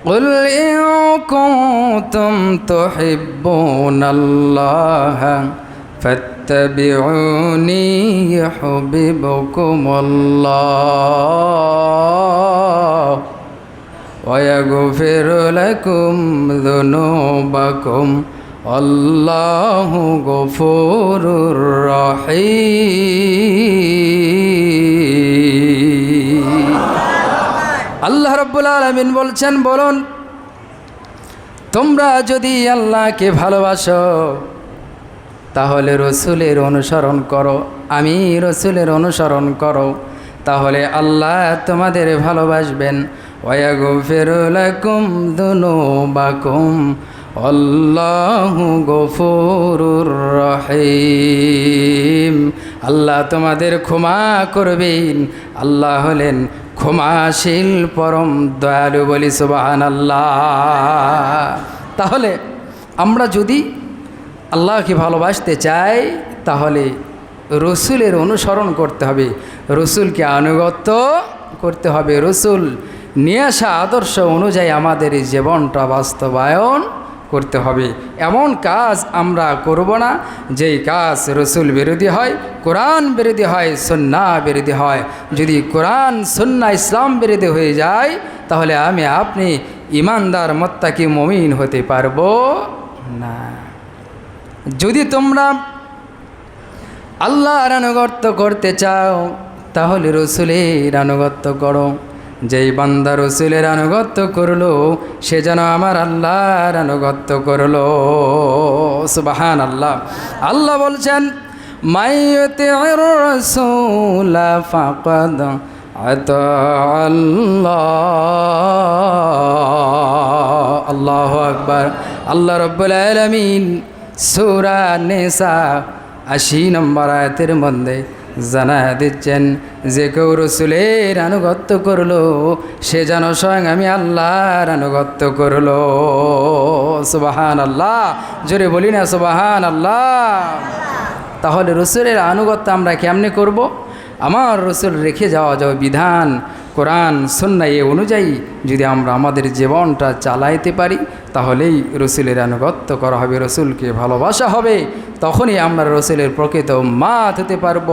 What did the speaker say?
قل إن كنتم تحبون الله فاتبعوني يحببكم الله ويغفر لكم ذنوبكم والله غفور رحيم। আল্লাহ রাব্বুল আলামিন বলছেন, বলুন তোমরা যদি আল্লাহকে ভালোবাসো তাহলে রসুলের অনুসরণ করো, আমি রসুলের অনুসরণ করো, তাহলে আল্লাহ তোমাদের ভালোবাসবেন। ওয়াগফিরু লাকুম যুনুবাকুম আল্লাহু গফুরুর রহিম। আল্লাহ তোমাদের ক্ষমা করবেন, আল্লাহ হলেন ক্ষমাশীল পরম দয়ালু। বলি সুবহানাল্লাহ। তাহলে আমরা যদি আল্লাহকে ভালোবাসতে চাই তাহলে রসুলের অনুসরণ করতে হবে, রসুলকে আনুগত্য করতে হবে, রসুল নিয়ে আসা আদর্শ অনুযায়ী আমাদের এই জীবনটা বাস্তবায়ন করতে হবে। এমন কাজ আমরা করব না যেই কাজ রসুল বিরোধী হয়, কোরআন বিরোধী হয়, সুন্নাহ বিরোধী হয়। যদি কোরআন সুন্নাহ ইসলাম বিরোধী হয়ে যায় তাহলে আমি আপনি ইমানদার মুত্তাকি মুমিন হতে পারবো না। যদি তোমরা আল্লাহর আনুগত্য করতে চাও তাহলে রসুলের আনুগত্য করো। যেই বান্দা রসুলের আনুগত্য করলো সে যেন আমার আল্লাহর আনুগত্য করলো। সুবহানাল্লাহ। আল্লাহ বলছেন, মাইয়ুতিউর রাসূলা ফাকাদ আতা আল্লাহ। আল্লাহু আকবার। আল্লাহ রাব্বুল আলামিন সূরা নিসা ৮০ নম্বর আয়াতের মধ্যে জানা দিচ্ছেন, যে কেউ রসুলের আনুগত্য করলো সে যেন স্বয়ং আমি আল্লাহর আনুগত্য করলো। সুবহানাল্লাহ। জোরে বলি না সুবহানাল্লাহ। তাহলে রসুলের আনুগত্য আমরা কেমনে করব? আমার রসুল রেখে যাওয়া বিধান কোরআন সুন্নাহ এ অনুযায়ী যদি আমরা আমাদের জীবনটা চালাইতে পারি তাহলেই রসুলের আনুগত্য করা হবে, রসুলকে ভালোবাসা হবে, তখনই আমরা রসুলের প্রকৃত উম্মত হতে পারব।